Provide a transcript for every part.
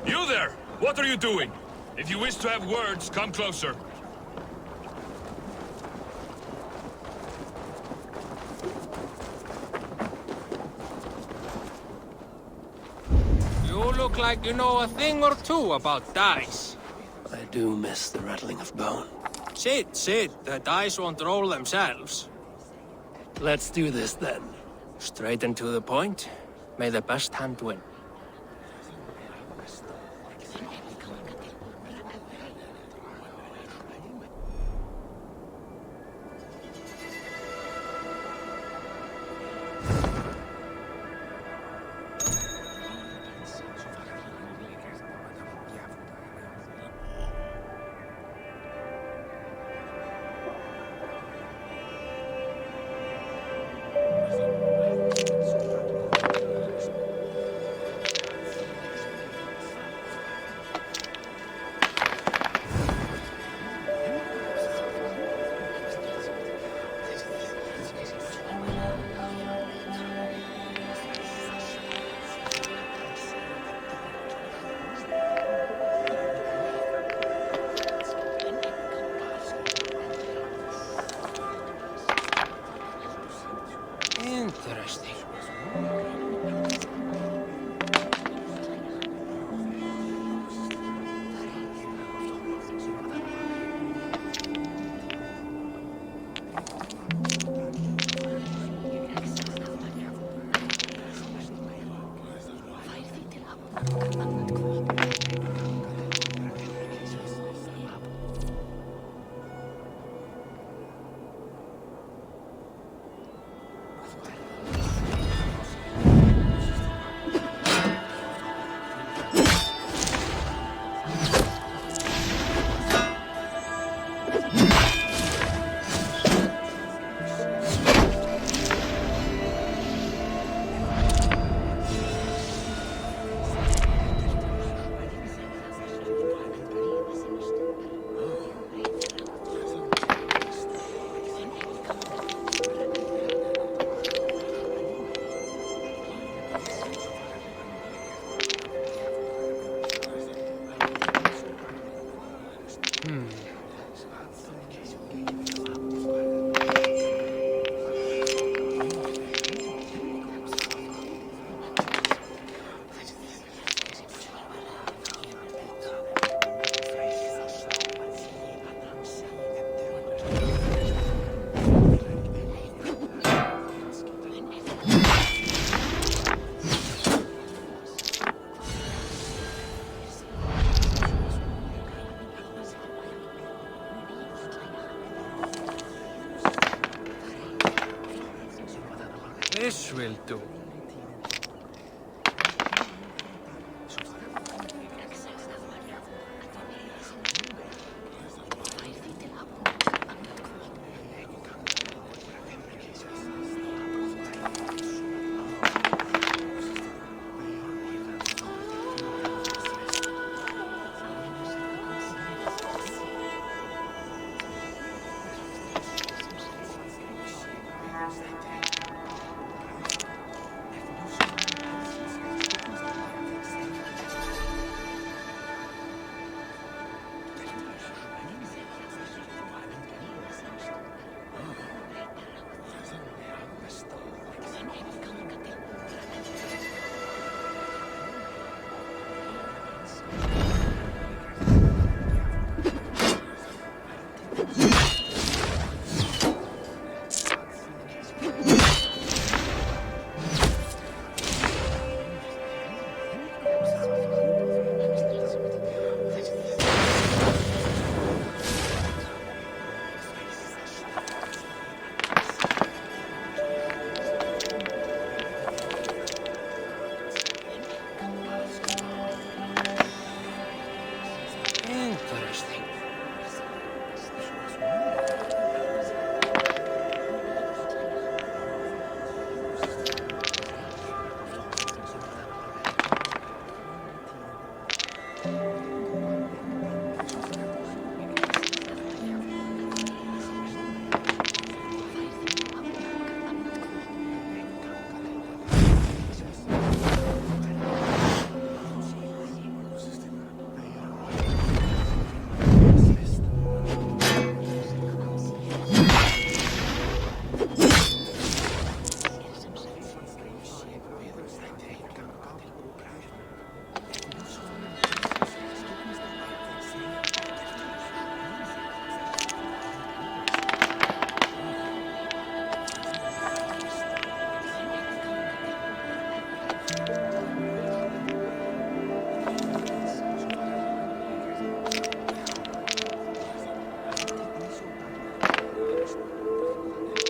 You there! What are you doing? If you wish to have words, come closer. You look like you know a thing or two about dice. I do miss the rattling of bone. Sit. The dice won't roll themselves. Let's do this then. Straight and to the point. May the best hand win. Interesting. This will do.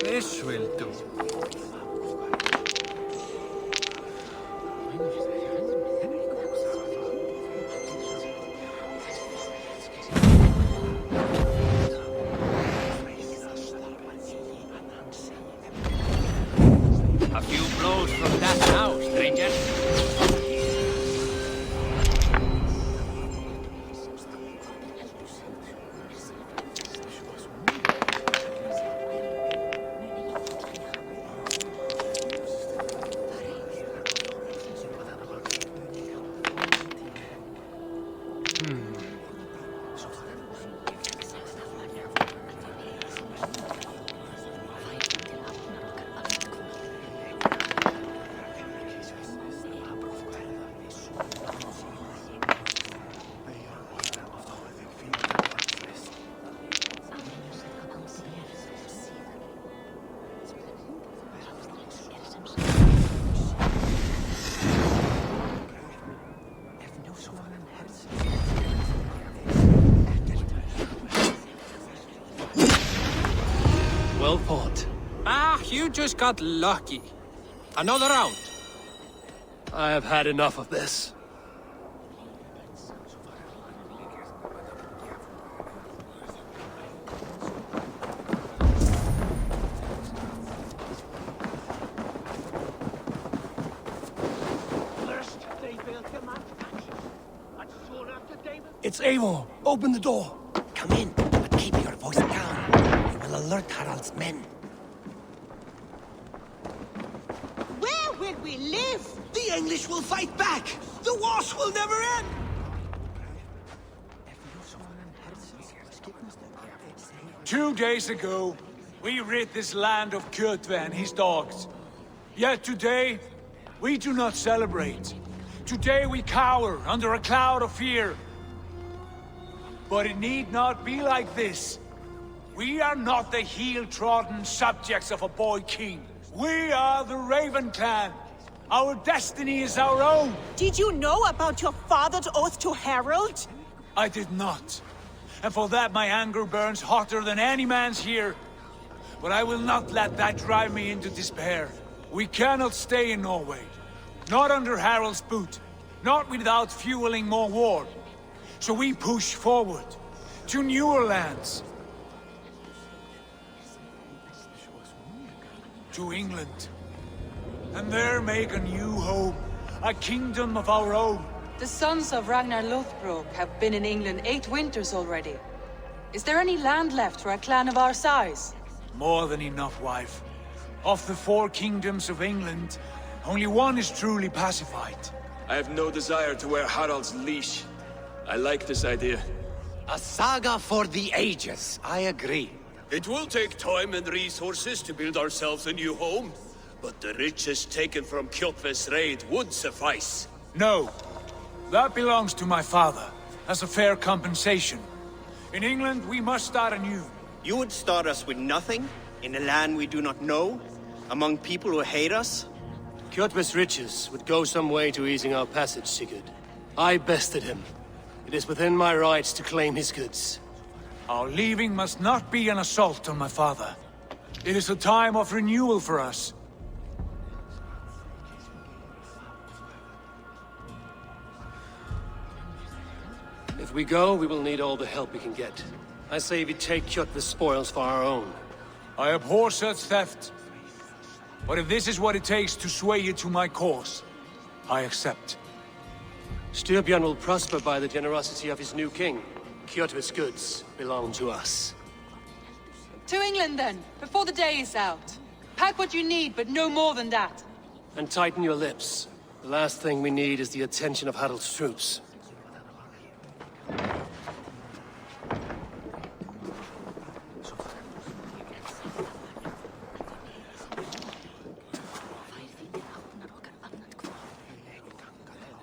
This will do. A few blows from that now, stranger. Well fought. Ah, you just got lucky. Another round. I have had enough of this. It's Eivor. Open the door. Come in, but keep your voice down. You will alert Harald's men. Where will we live? The English will fight back! The wars will never end! 2 days ago, we rid this land of Kjotve and his dogs. Yet today, we do not celebrate. Today we cower under a cloud of fear. But it need not be like this. We are not the heel-trodden subjects of a boy king. We are the Raven clan. Our destiny is our own. Did you know about your father's oath to Harald? I did not. And for that my anger burns hotter than any man's here. But I will not let that drive me into despair. We cannot stay in Norway. Not under Harald's boot. Not without fueling more war. So we push forward. To newer lands. To England. And there make a new home. A kingdom of our own. The sons of Ragnar Lothbrok have been in England 8 winters already. Is there any land left for a clan of our size? More than enough, wife. Of the 4 kingdoms of England, only one is truly pacified. I have no desire to wear Harald's leash. I like this idea. A saga for the ages, I agree. It will take time and resources to build ourselves a new home, but the riches taken from Kjotve's raid would suffice. No. That belongs to my father, as a fair compensation. In England, we must start anew. You would start us with nothing? In a land we do not know? Among people who hate us? Kjotve's riches would go some way to easing our passage, Sigurd. I bested him. It is within my rights to claim his goods. Our leaving must not be an assault on my father. It is a time of renewal for us. If we go, we will need all the help we can get. I say we take Kjotve's spoils for our own. I abhor such theft. But if this is what it takes to sway you to my cause, I accept. Styrbjörn will prosper by the generosity of his new king. Kjotve's goods belong to us. To England then, before the day is out. Pack what you need, but no more than that. And tighten your lips. The last thing we need is the attention of Harald's troops.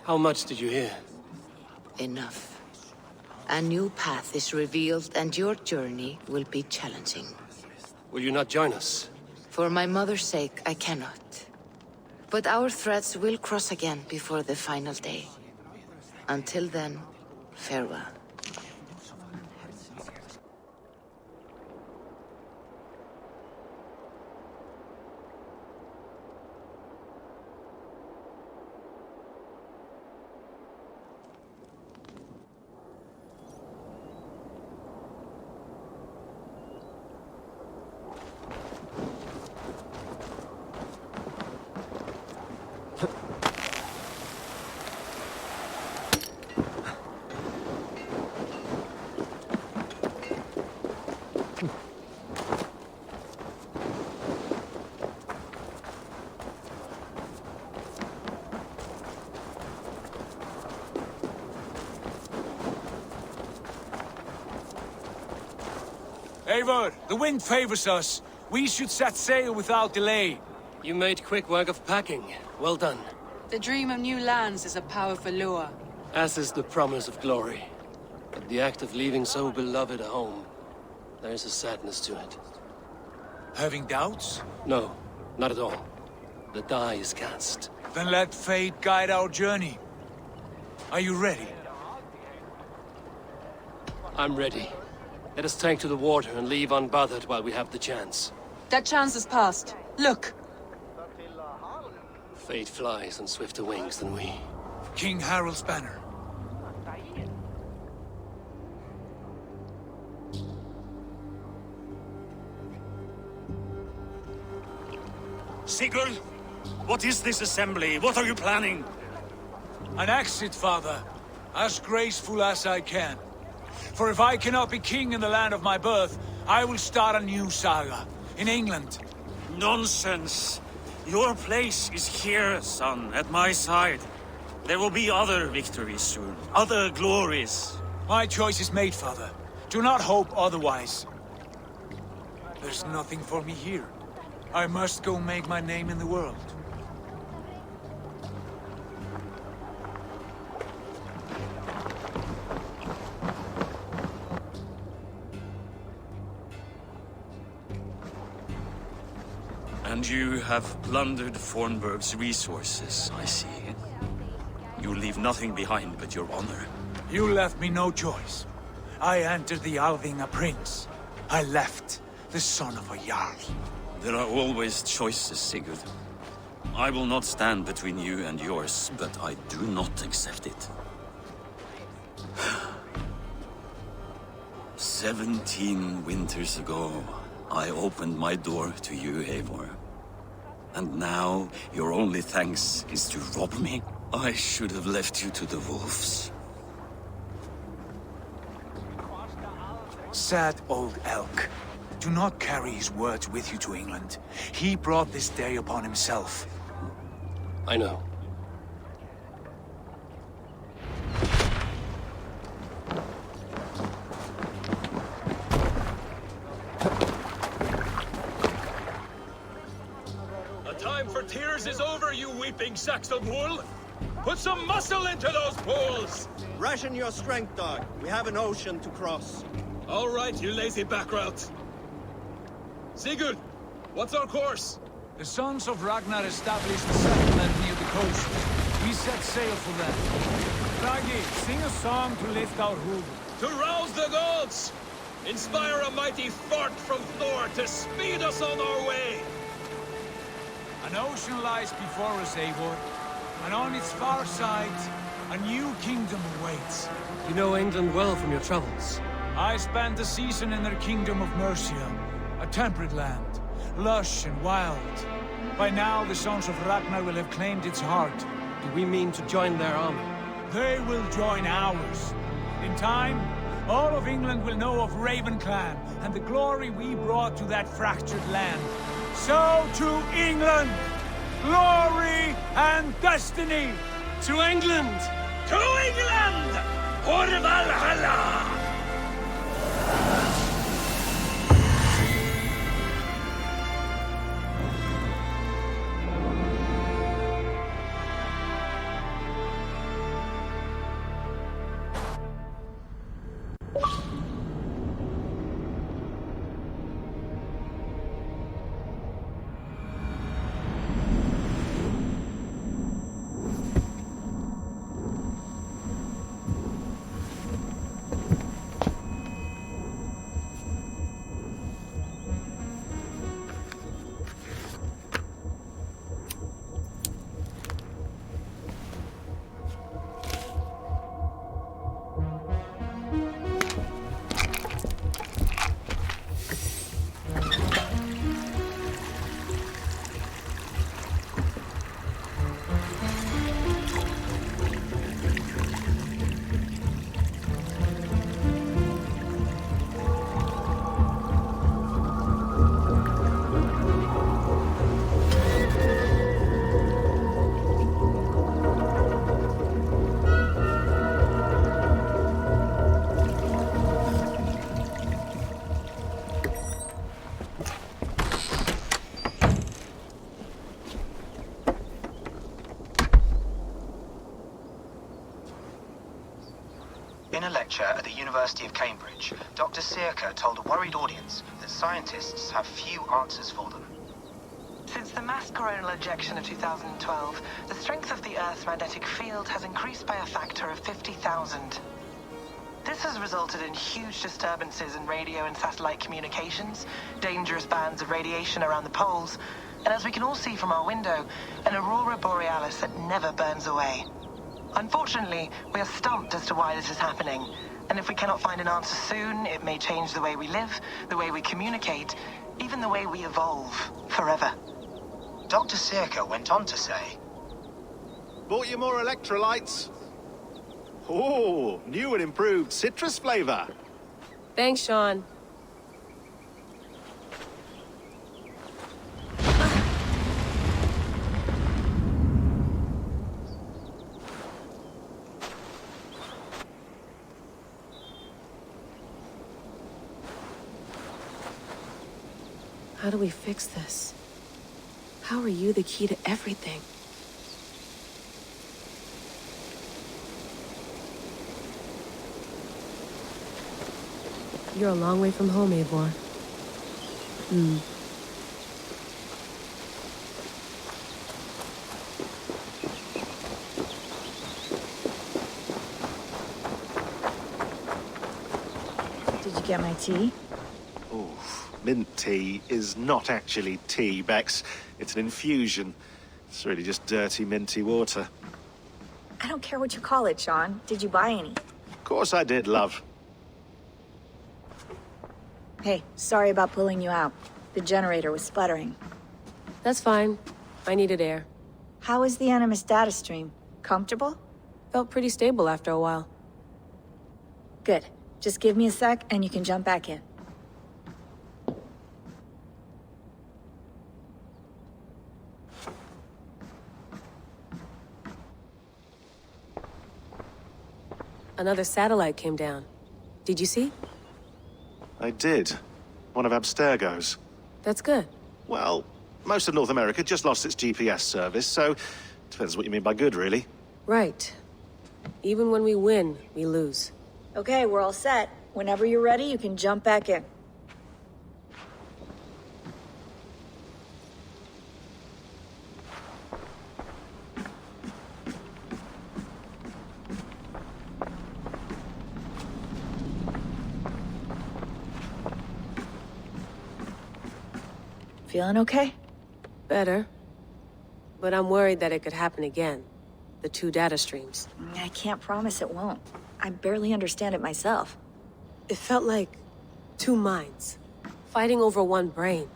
How much did you hear? Enough. A new path is revealed and your journey will be challenging. Will you not join us? For my mother's sake, I cannot. But our threads will cross again before the final day. Until then, farewell. Eivor, the wind favors us. We should set sail without delay. You made quick work of packing. Well done. The dream of new lands is a powerful lure. As is the promise of glory. But the act of leaving so beloved a home, there is a sadness to it. Having doubts? No, not at all. The die is cast. Then let fate guide our journey. Are you ready? I'm ready. Let us take to the water and leave unbothered while we have the chance. That chance is past. Look! Fate flies on swifter wings than we. King Harald's banner. Sigurd, what is this assembly? What are you planning? An exit, father. As graceful as I can. For if I cannot be king in the land of my birth, I will start a new saga. In England. Nonsense. Your place is here, son, at my side. There will be other victories soon. Other glories. My choice is made, father. Do not hope otherwise. There's nothing for me here. I must go make my name in the world. And you have plundered Fornburg's resources, I see. You leave nothing behind but your honor. You left me no choice. I entered the Alving a prince. I left the son of a Jarl. There are always choices, Sigurd. I will not stand between you and yours, but I do not accept it. 17 winters ago, I opened my door to you, Eivor. And now, your only thanks is to rob me? I should have left you to the wolves. Sad old elk. Do not carry his words with you to England. He brought this day upon himself. I know. The time for tears is over, you weeping sacks of wool! Put some muscle into those pools! Ration your strength, dog. We have an ocean to cross. All right, you lazy backrout. Sigurd, what's our course? The sons of Ragnar established a settlement near the coast. We set sail for them. Raggi, sing a song to lift our hoof. To rouse the gods! Inspire a mighty fart from Thor to speed us on our way! An ocean lies before us, Eivor. And on its far side, a new kingdom awaits. You know England well from your travels. I spent a season in their kingdom of Mercia. A temperate land, lush and wild. By now, the sons of Ragnar will have claimed its heart. Do we mean to join their army? They will join ours. In time, all of England will know of Raven Clan and the glory we brought to that fractured land. So to England! Glory and destiny! To England! To England! For Valhalla! In a lecture at the University of Cambridge, Dr. Circa told a worried audience that scientists have few answers for them. Since the mass coronal ejection of 2012, the strength of the Earth's magnetic field has increased by a factor of 50,000. This has resulted in huge disturbances in radio and satellite communications, dangerous bands of radiation around the poles, and as we can all see from our window, an aurora borealis that never burns away. Unfortunately, we are stumped as to why this is happening, and if we cannot find an answer soon, it may change the way we live, the way we communicate, even the way we evolve, forever. Dr. Circa went on to say, "Bought you more electrolytes? Oh, new and improved citrus flavor." Thanks, Sean. How do we fix this? How are you the key to everything? You're a long way from home, Eivor. Did you get my tea? Oh, mint tea is not actually tea, Bex. It's an infusion. It's really just dirty, minty water. I don't care what you call it, Sean. Did you buy any? Of course I did, love. Hey, sorry about pulling you out. The generator was sputtering. That's fine. I needed air. How is the Animus data stream? Comfortable? Felt pretty stable after a while. Good. Just give me a sec and you can jump back in. Another satellite came down. Did you see? I did. One of Abstergo's. That's good. Well, most of North America just lost its GPS service, so depends what you mean by good, really. Right. Even when we win, we lose. Okay, we're all set. Whenever you're ready, you can jump back in. Feeling okay? Better. But I'm worried that it could happen again. The two data streams. I can't promise it won't. I barely understand it myself. It felt like two minds, fighting over one brain.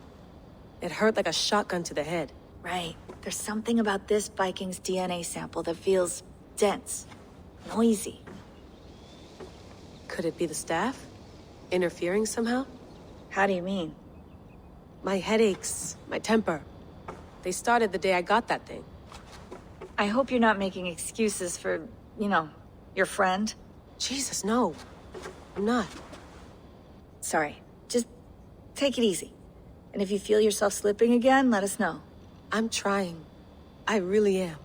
It hurt like a shotgun to the head. Right. There's something about this Viking's DNA sample that feels dense, noisy. Could it be the staff? Interfering somehow? How do you mean? My headaches, my temper. They started the day I got that thing. I hope you're not making excuses for, you know, your friend. Jesus, no. I'm not. Sorry. Just take it easy. And if you feel yourself slipping again, let us know. I'm trying. I really am.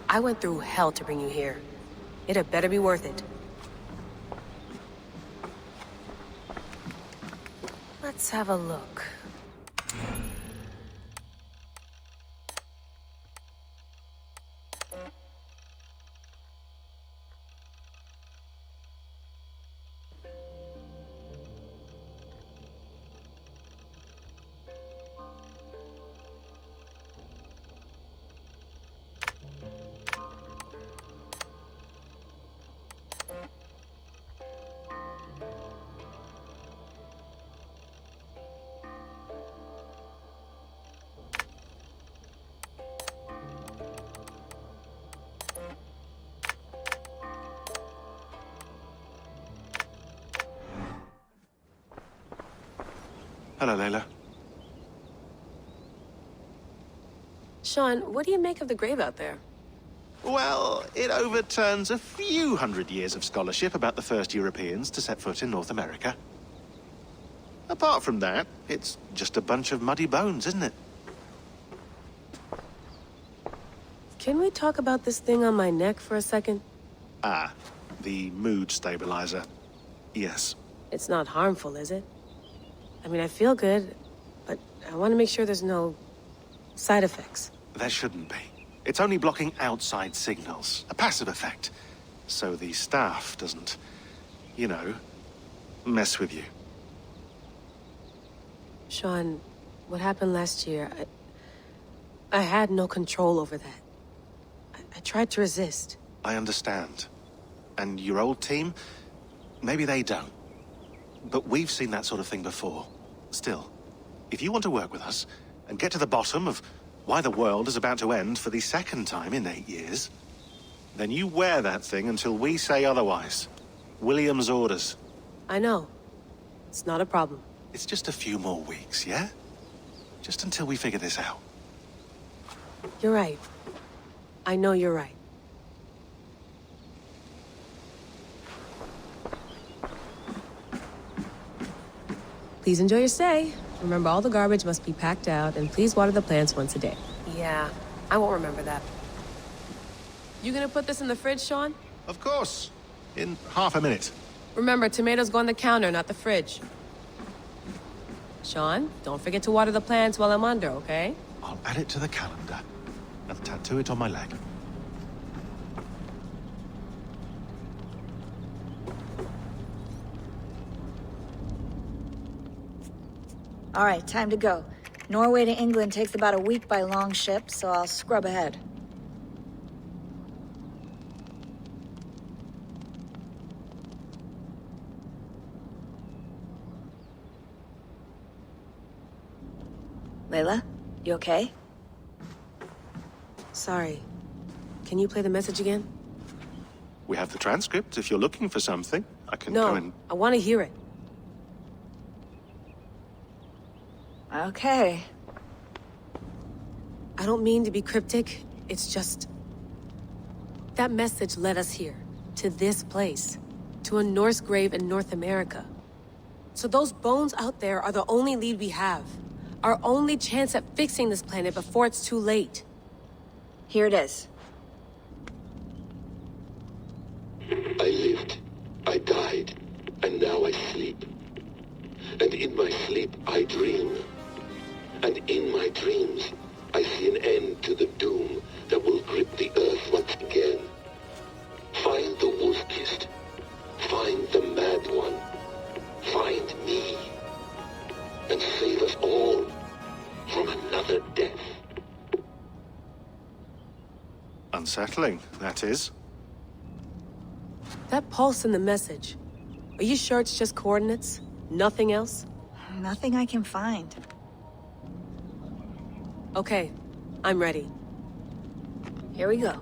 I went through hell to bring you here. It had better be worth it. Let's have a look. Hello, Layla. Sean, what do you make of the grave out there? Well, it overturns a few hundred years of scholarship about the first Europeans to set foot in North America. Apart from that, it's just a bunch of muddy bones, isn't it? Can we talk about this thing on my neck for a second? Ah, the mood stabilizer. Yes. It's not harmful, is it? I mean, I feel good, but I want to make sure there's no side effects. There shouldn't be. It's only blocking outside signals. A passive effect. So the staff doesn't, you know, mess with you. Sean, what happened last year, I had no control over that. I tried to resist. I understand. And your old team, maybe they don't. But we've seen that sort of thing before. Still, if you want to work with us and get to the bottom of why the world is about to end for the second time in 8 years, then you wear that thing until we say otherwise. William's orders. I know. It's not a problem. It's just a few more weeks, yeah? Just until we figure this out. You're right. I know you're right. Please enjoy your stay. Remember, all the garbage must be packed out, and please water the plants once a day. Yeah, I won't remember that. You gonna put this in the fridge, Sean? Of course. In half a minute. Remember, tomatoes go on the counter, not the fridge. Sean, don't forget to water the plants while I'm under, okay? I'll add it to the calendar and tattoo it on my leg. All right, time to go. Norway to England takes about a week by long ship, so I'll scrub ahead. Layla, you okay? Sorry. Can you play the message again? We have the transcript if you're looking for something. I can go and... No, I want to hear it. Okay. I don't mean to be cryptic. It's just... that message led us here. To this place. To a Norse grave in North America. So those bones out there are the only lead we have. Our only chance at fixing this planet before it's too late. Here it is. I lived, I died, and now I sleep. And in my sleep I dream. And in my dreams, I see an end to the doom that will grip the earth once again. Find the wolf-kissed. Find the mad one. Find me. And save us all from another death. Unsettling, that is. That pulse in the message. Are you sure it's just coordinates? Nothing else? Nothing I can find. Okay, I'm ready. Here we go.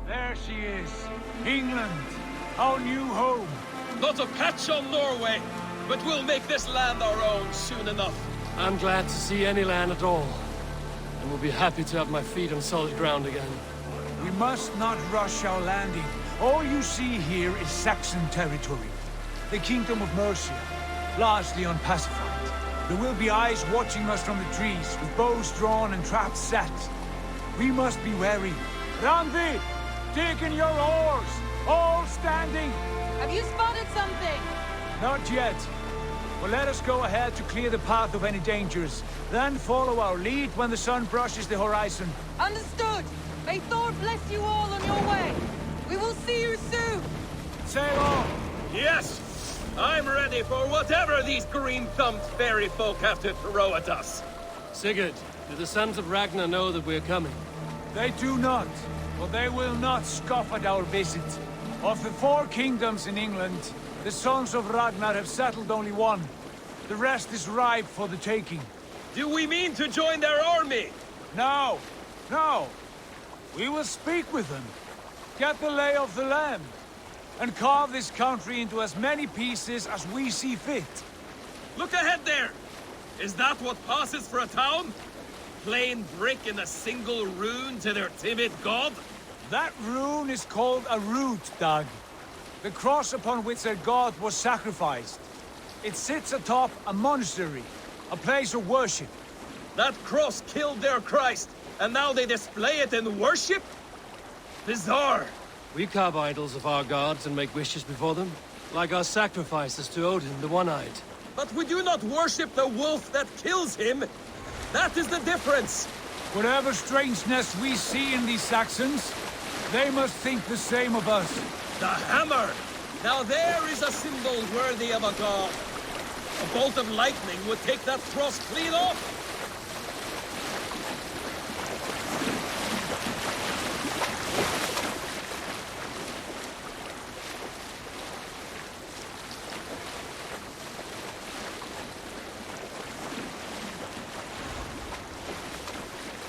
There she is. England, our new home. Not a patch on Norway, but we'll make this land our own soon enough. I'm glad to see any land at all. And will be happy to have my feet on solid ground again. We must not rush our landing. All you see here is Saxon territory. The Kingdom of Mercia, largely unpacified. There will be eyes watching us from the trees, with bows drawn and traps set. We must be wary. Randvi, dig in your oars! All standing! Have you spotted something? Not yet. But let us go ahead to clear the path of any dangers. Then follow our lead when the sun brushes the horizon. Understood. May Thor bless you all on your way. We will see you soon. Sail on! Yes! I'm ready for whatever these green-thumbed fairy folk have to throw at us. Sigurd, do the sons of Ragnar know that we're coming? They do not, but they will not scoff at our visit. Of the 4 kingdoms in England, the sons of Ragnar have settled only one. The rest is ripe for the taking. Do we mean to join their army? No, no. We will speak with them, get the lay of the land, and carve this country into as many pieces as we see fit. Look ahead there! Is that what passes for a town? Plain brick in a single rune to their timid god? That rune is called a root, Doug. The cross upon which their god was sacrificed. It sits atop a monastery, a place of worship. That cross killed their Christ, and now they display it in worship? Bizarre. We carve idols of our gods and make wishes before them, like our sacrifices to Odin, the One-Eyed. But we do not worship the wolf that kills him. That is the difference. Whatever strangeness we see in these Saxons, they must think the same of us. The hammer! Now there is a symbol worthy of a god. A bolt of lightning would take that cross clean off.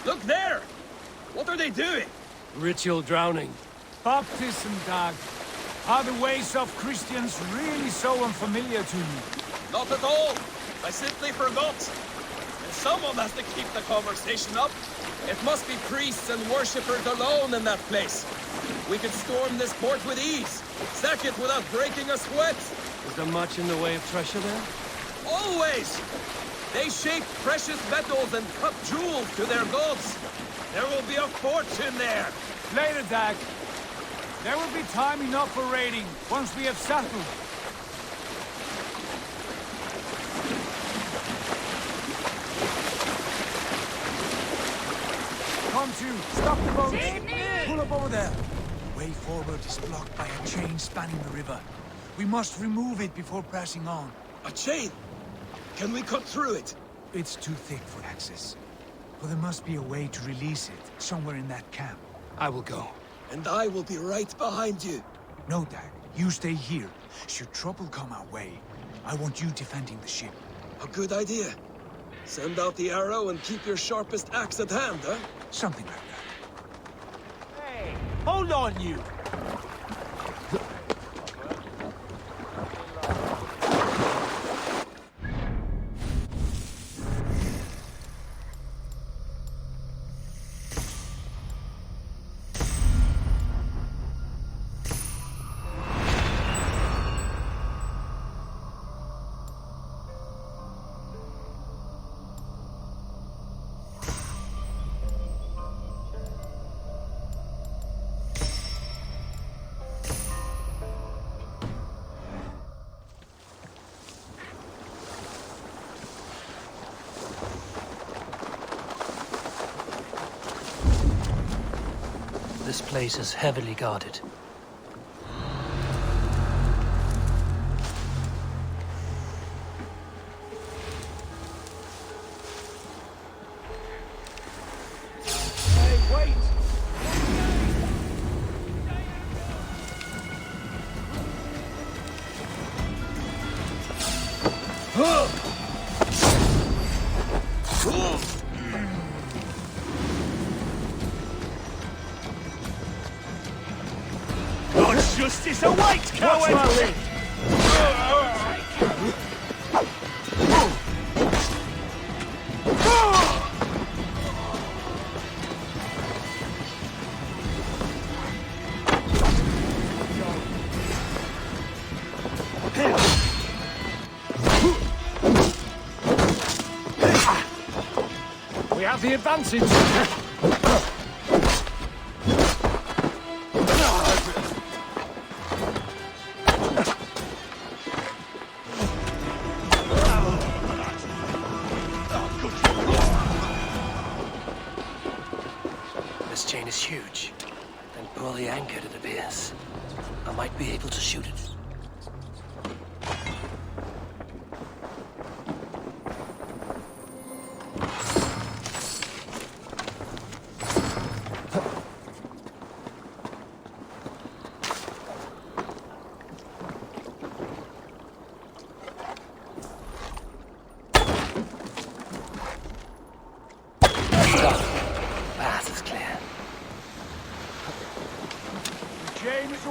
Look there! What are they doing? Ritual drowning. Baptism, Dag. Are the ways of Christians really so unfamiliar to you? Not at all. I simply forgot. And someone has to keep the conversation up. It must be priests and worshippers alone in that place. We could storm this port with ease. Sack it without breaking a sweat. Is there much in the way of treasure there? Always! They shape precious metals and cut jewels to their gods. There will be a fortune there. Later, Dag. There will be time enough for raiding, once we have settled. Come to, stop the boat. Pull up over there. Way forward is blocked by a chain spanning the river. We must remove it before passing on. A chain? Can we cut through it? It's too thick for access. But there must be a way to release it, somewhere in that camp. I will go. And I will be right behind you. No, Dag. You stay here. Should trouble come our way, I want you defending the ship. A good idea. Send out the arrow and keep your sharpest axe at hand, huh? Something like that. Hey, hold on, you! This place is heavily guarded. Hey, wait! God's justice awaits, coward! Watch my We have the advantage. This chain is huge, and poorly anchored, it appears. I might be able to shoot it.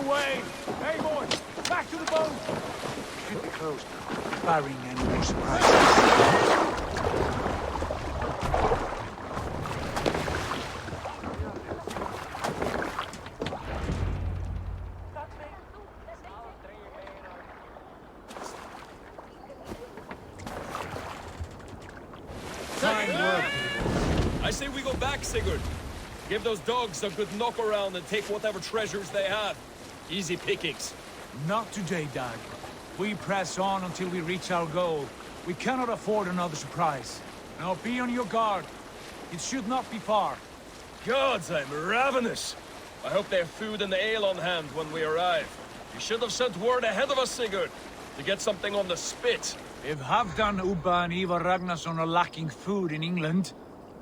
away! Hey, boy! Back to the boat! Should be closed now, barring any more surprises. I say we go back, Sigurd. Give those dogs a good knock around and take whatever treasures they have. Easy pickings. Not today, Dag. We press on until we reach our goal. We cannot afford another surprise. Now be on your guard. It should not be far. Gods, I'm ravenous. I hope they have food and ale on hand when we arrive. You should have sent word ahead of us, Sigurd, to get something on the spit. If Halfdan, Ubba and Ivar Ragnarsson are lacking food in England,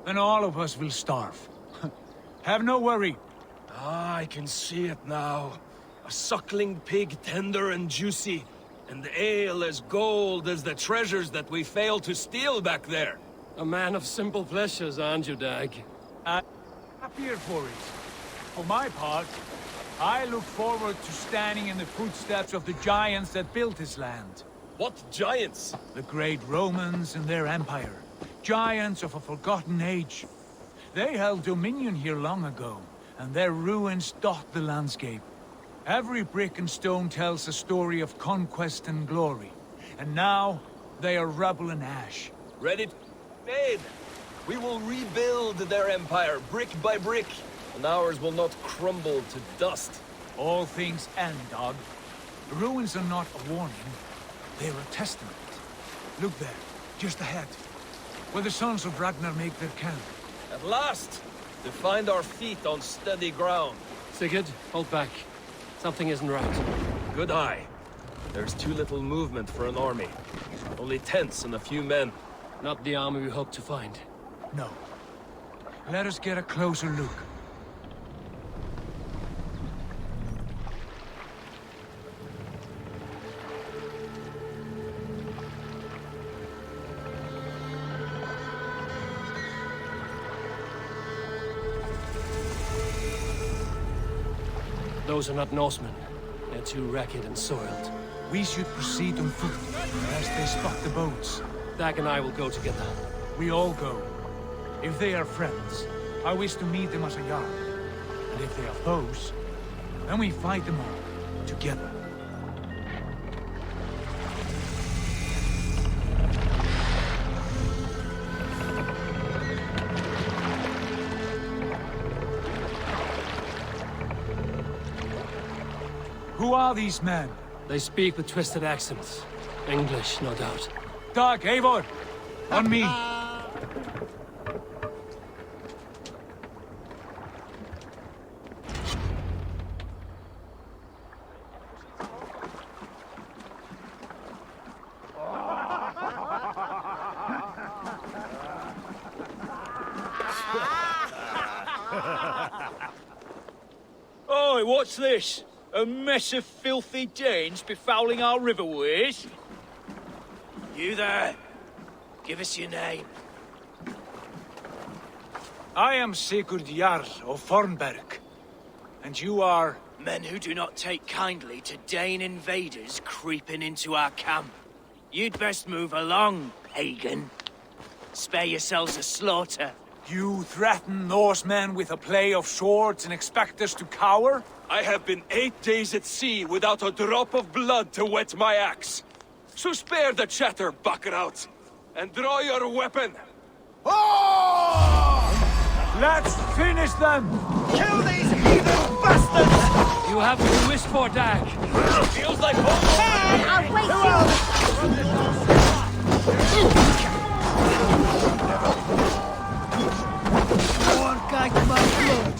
then all of us will starve. Have no worry. Ah, I can see it now. A suckling pig, tender and juicy, and ale as gold as the treasures that we failed to steal back there. A man of simple pleasures, aren't you, Dag? Happier for it. For my part, I look forward to standing in the footsteps of the giants that built this land. What giants? The great Romans and their empire. Giants of a forgotten age. They held dominion here long ago, and their ruins dot the landscape. Every brick and stone tells a story of conquest and glory. And now, they are rubble and ash. Ready to fade. We will rebuild their empire, brick by brick, and ours will not crumble to dust. All things end, Dog. The ruins are not a warning. They're a testament. Look there, just ahead, where the sons of Ragnar make their camp. At last, to find our feet on steady ground. Sigurd, hold back. Something isn't right. Good eye. There's too little movement for an army. Only tents and a few men. Not the army we hoped to find. No. Let us get a closer look. Those are not Norsemen. They're too ragged and soiled. We should proceed on foot, as they spot the boats. Dag and I will go together. We all go. If they are friends, I wish to meet them as a yard. And if they are foes, then we fight them all, together. Who are these men? They speak with twisted accents. English, no doubt. Dag, Eivor! On me! Oi, what's this? A mess of filthy Danes befouling our riverways? You there. Give us your name. I am Sigurd Jarl of Fornberg. And you are... Men who do not take kindly to Dane invaders creeping into our camp. You'd best move along, pagan. Spare yourselves a slaughter. You threaten Norsemen with a play of swords and expect us to cower? I have been 8 days at sea without a drop of blood to wet my axe. So spare the chatter, buckerout, and draw your weapon. Oh! Let's finish them! Kill these heathen bastards! You have what you wished for, Dag. Feels like home. Hey, I'll wait More guide my blood.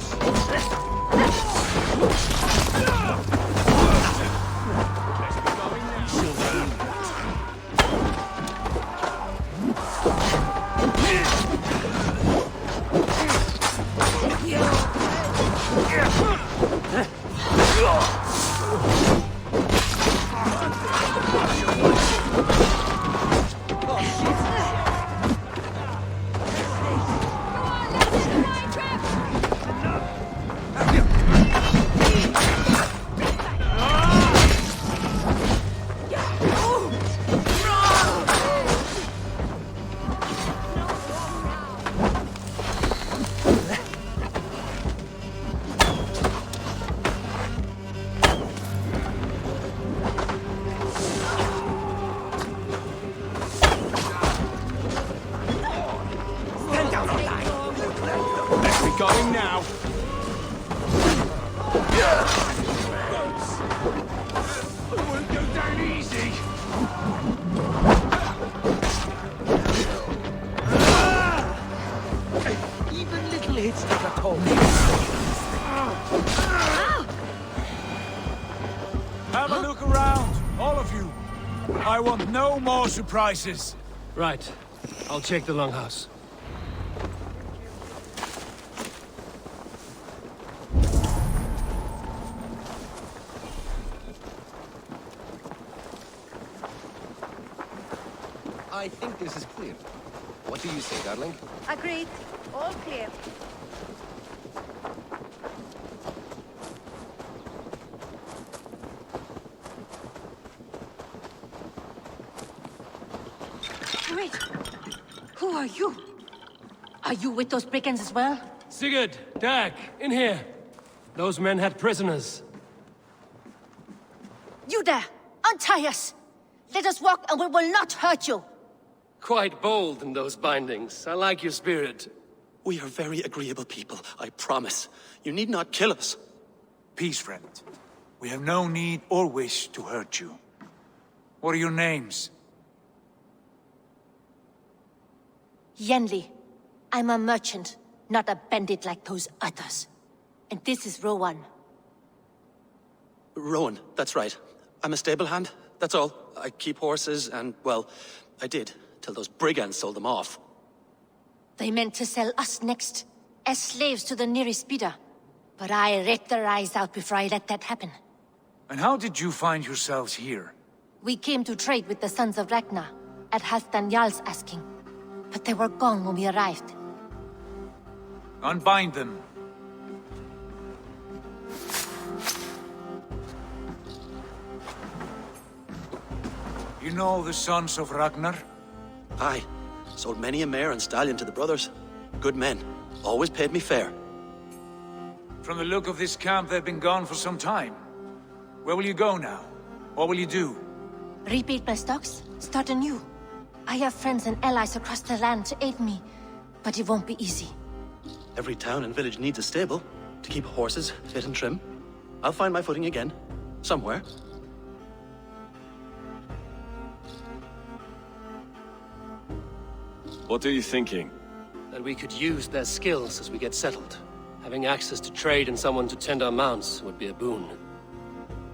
Going now. It won't go down easy. Even little hits take a toll. Have a look around, all of you. I want no more surprises. Right. I'll check the longhouse. I think this is clear. What do you say, darling? Agreed. All clear. Wait! Who are you? Are you with those brigands as well? Sigurd, Dag, in here. Those men had prisoners. You there! Untie us! Let us walk and we will not hurt you! Quite bold in those bindings. I like your spirit. We are very agreeable people, I promise. You need not kill us. Peace, friend. We have no need or wish to hurt you. What are your names? Yenli. I'm a merchant, not a bandit like those others. And this is Rowan. Rowan, that's right. I'm a stable hand, that's all. I keep horses and, well, I did, till those brigands sold them off. They meant to sell us next, as slaves to the nearest bidder. But I ripped their eyes out before I let that happen. And how did you find yourselves here? We came to trade with the Sons of Ragnar, at Halfdan Jarl's asking. But they were gone when we arrived. Unbind them. You know the Sons of Ragnar? Aye. Sold many a mare and stallion to the brothers. Good men. Always paid me fair. From the look of this camp, they've been gone for some time. Where will you go now? What will you do? Rebuild my stocks, start anew. I have friends and allies across the land to aid me, but it won't be easy. Every town and village needs a stable to keep horses fit and trim. I'll find my footing again. Somewhere. What are you thinking? That we could use their skills as we get settled. Having access to trade and someone to tend our mounts would be a boon.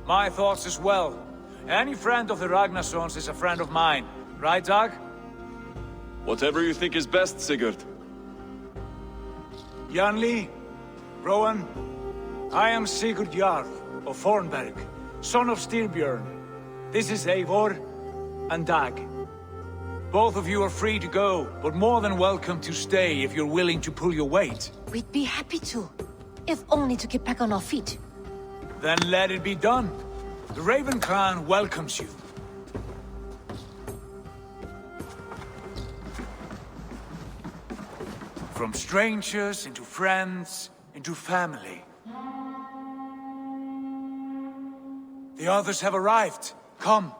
My thoughts as well. Any friend of the Ragnarsons is a friend of mine. Right, Dag? Whatever you think is best, Sigurd. Janli, Rowan, I am Sigurd Jarl of Fornberg, son of Styrbjörn. This is Eivor and Dag. Both of you are free to go, but more than welcome to stay if you're willing to pull your weight. We'd be happy to, if only to get back on our feet. Then let it be done. The Raven Clan welcomes you. From strangers into friends, into family. The others have arrived. Come.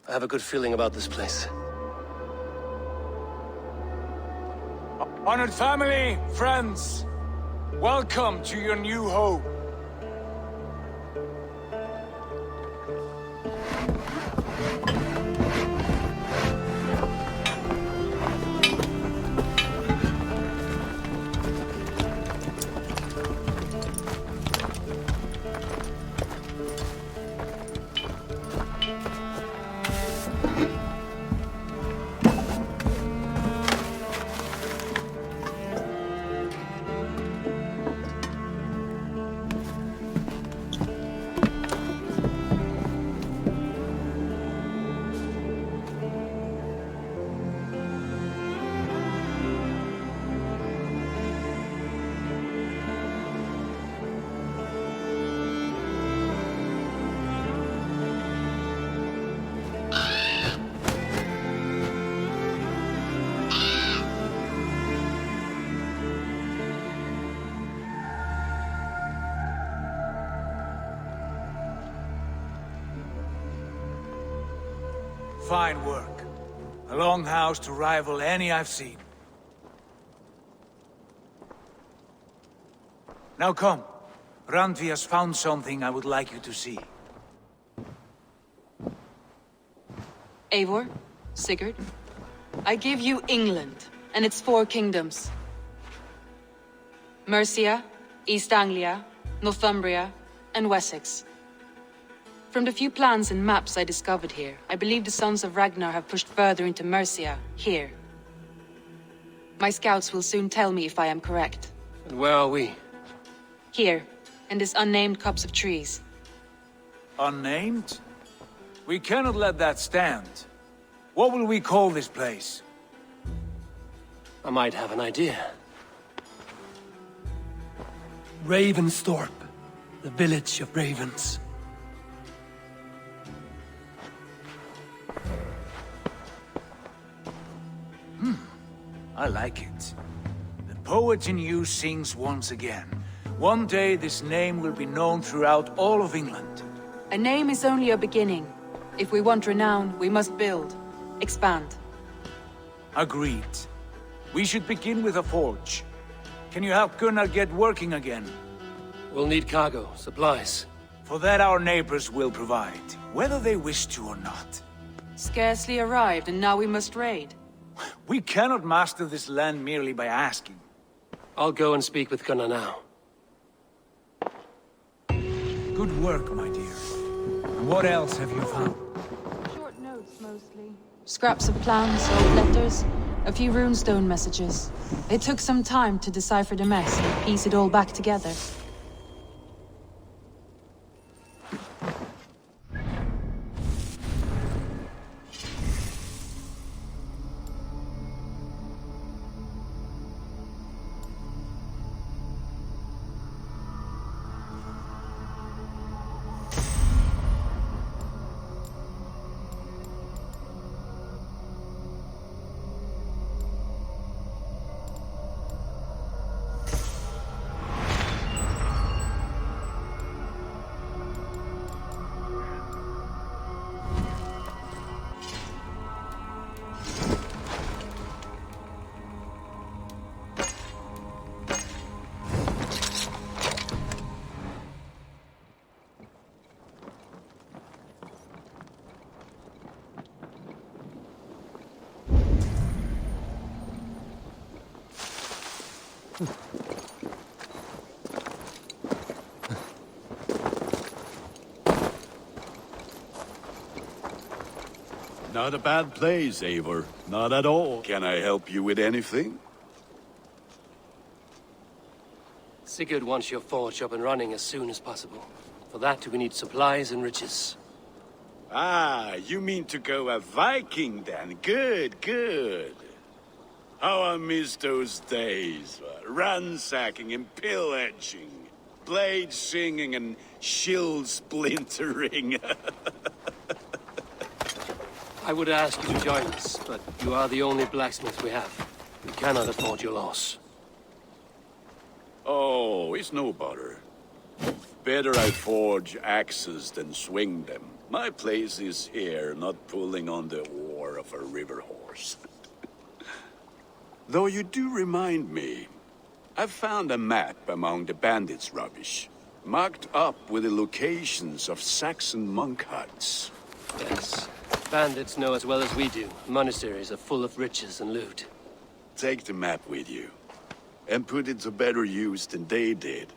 I have a good feeling about this place. Honored family, friends, welcome to your new home. Fine work. A longhouse to rival any I've seen. Now come. Randvi has found something I would like you to see. Eivor, Sigurd, I give you England and its 4 kingdoms. Mercia, East Anglia, Northumbria, and Wessex. From the few plans and maps I discovered here, I believe the Sons of Ragnar have pushed further into Mercia, here. My scouts will soon tell me if I am correct. And where are we? Here, in this unnamed copse of trees. Unnamed? We cannot let that stand. What will we call this place? I might have an idea. Ravensthorpe, the village of ravens. I like it. The poet in you sings once again. One day this name will be known throughout all of England. A name is only a beginning. If we want renown, we must build, expand. Agreed. We should begin with a forge. Can you help Gunnar get working again? We'll need cargo, supplies. For that our neighbors will provide, whether they wish to or not. Scarcely arrived, and now we must raid. We cannot master this land merely by asking. I'll go and speak with Gunnar now. Good work, my dear. And what else have you found? Short notes, mostly. Scraps of plans, old letters, a few runestone messages. It took some time to decipher the mess and piece it all back together. Not a bad place, Eivor. Not at all. Can I help you with anything? Sigurd wants your forge up and running as soon as possible. For that, we need supplies and riches. Ah, you mean to go a Viking then? Good, good. How I miss those days. Ransacking and pillaging. Blade singing and shield splintering. I would ask you to join us, but you are the only blacksmith we have. We cannot afford your loss. Oh, it's no bother. Better I forge axes than swing them. My place is here, not pulling on the oar of a river horse. Though you do remind me, I found a map among the bandits' rubbish, marked up with the locations of Saxon monk huts. Yes. Bandits know as well as we do. Monasteries are full of riches and loot. Take the map with you, and put it to better use than they did.